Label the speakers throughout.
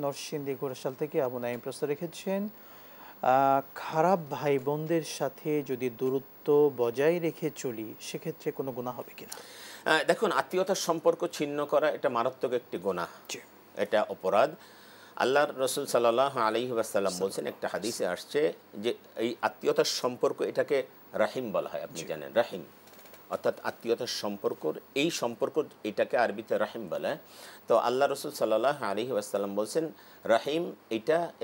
Speaker 1: নরসিংদী ঘোড়াশাল থেকে আবু নাঈম প্রশ্ন রেখেছেন, খারাপ ভাই বোনদের সাথে যদি দূরত্ব বজায় রেখে চলি সেক্ষেত্রে কোনো গুনাহ হবে কিনা?
Speaker 2: দেখুন, আত্মীয়তার সম্পর্ক ছিন্ন করা এটা মারাত্মক একটি গুনাহ,
Speaker 1: জি।
Speaker 2: এটা অপরাধ। আল্লাহর রাসূল সাল্লাল্লাহু আলাইহি ওয়াসাল্লাম বলছেন, একটা হাদিসে আসছে যে এই আত্মীয়তার সম্পর্ক এটাকে রাহিম বলা হয়, আপনি জানেন রাহিম অর্থাৎ আত্মীয়তার সম্পর্কর এই সম্পর্ক, এটাকে আরবিতে রাহিম বলা হয়। তো আল্লাহ রসুল সাল্লাল্লাহু আলাইহি ওয়াসাল্লাম বলছেন রাহিম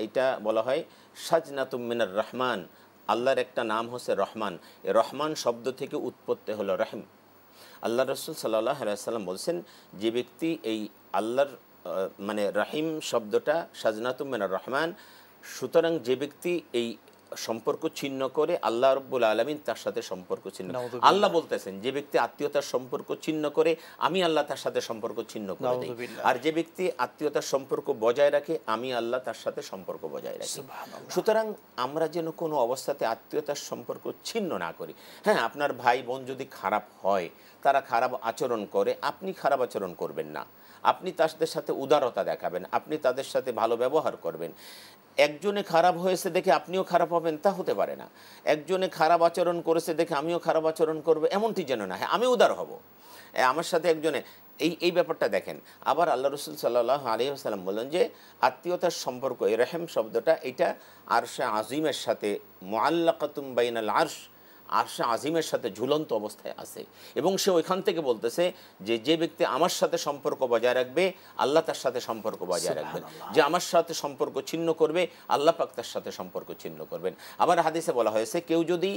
Speaker 2: এটা বলা হয় সাজনাতুম মিনার রহমান, আল্লাহর একটা নাম হচ্ছে রহমান। এই রহমান শব্দ থেকে উৎপত্তি হলো রাহিম। আল্লাহ রসুল সাল্লাল্লাহু আলাইহি ওয়াসাল্লাম বলছেন, যে ব্যক্তি এই আল্লাহর মানে রাহিম শব্দটা সাজনাতুম মিনার রহমান, সুতরাং যে ব্যক্তি এই সম্পর্ক ছিন্ন করে আল্লাহ রব্বুল আলামিন তার সাথে সম্পর্ক ছিন্ন। আল্লাহ বলতেছেন, যে ব্যক্তি আত্মীয়তার সম্পর্ক ছিন্ন করে আমি আল্লাহ তার সাথে সম্পর্ক ছিন্ন করে দেই, আর যে ব্যক্তি আত্মীয়তার সম্পর্ক বজায় রাখে আমি আল্লাহ তার সাথে সম্পর্ক বজায় রাখি। সুতরাং আমরা যেন কোনো অবস্থাতে আত্মীয়তার সম্পর্ক ছিন্ন না করি। হ্যাঁ, আপনার ভাই বোন যদি খারাপ হয়, তারা খারাপ আচরণ করে, আপনি খারাপ আচরণ করবেন না, আপনি তাদের সাথে উদারতা দেখাবেন, আপনি তাদের সাথে ভালো ব্যবহার করবেন। একজনে খারাপ হয়েছে দেখে আপনিও খারাপ হবেন তা হতে পারে না। একজনে খারাপ আচরণ করেছে দেখে আমিও খারাপ আচরণ করবো এমনটি যেন না। হ্যাঁ, আমি উদার হব, আমার সাথে একজনে এই ব্যাপারটা দেখেন। আবার আল্লাহ রসুল সাল্লাল্লাহু আলাইহি ওয়াসাল্লাম বললেন যে আত্মীয়তার সম্পর্ক, এই রহিম শব্দটা এটা আরশে আজিমের সাথে মুআল্লাকাতুম বাইনাল আরশ, আরশে আজিমের সাথে ঝুলন্ত অবস্থায় আছে। এবং সে ওইখান থেকে বলতেছে যে ব্যক্তি আমার সাথে সম্পর্ক বজায় রাখবে আল্লাহ তার সাথে সম্পর্ক বজায় রাখবেন, যে আমার সাথে সম্পর্ক ছিন্ন করবে আল্লাহ পাক তার সাথে সম্পর্ক ছিন্ন করবেন। আবার হাদিসে বলা হয়েছে, কেউ যদি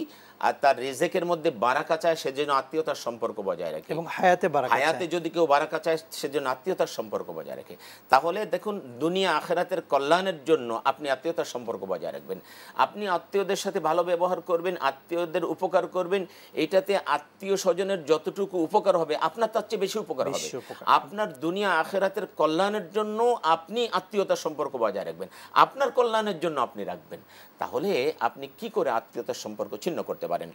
Speaker 2: তার রিজেকের মধ্যে বারাকা চায় সেজন্য আত্মীয়তার সম্পর্ক বজায় রাখে, এবং হায়াতে যদি কেউ বারাকা চায় সেজন্য আত্মীয়তার সম্পর্ক বজায় রাখে। তাহলে দেখুন, দুনিয়া আখিরাতের কল্যাণের জন্য আপনি আত্মীয়তার সম্পর্ক বজায় রাখবেন, আপনি আত্মীয়দের সাথে ভালো ব্যবহার করবেন, আত্মীয়দের উপকার করবেন, এটাতে আত্মীয় স্বজনের যতটুকু উপকার হবে আপনার তার চেয়ে বেশি উপকার হবে। আপনার দুনিয়া আখিরাতের কল্যাণের জন্য আপনি আত্মীয়তার সম্পর্ক বজায় রাখবেন, আপনার কল্যাণের জন্য আপনি রাখবেন। তাহলে আপনি কি করে আত্মীয়তার সম্পর্ক ছিন্ন করতে পারেন?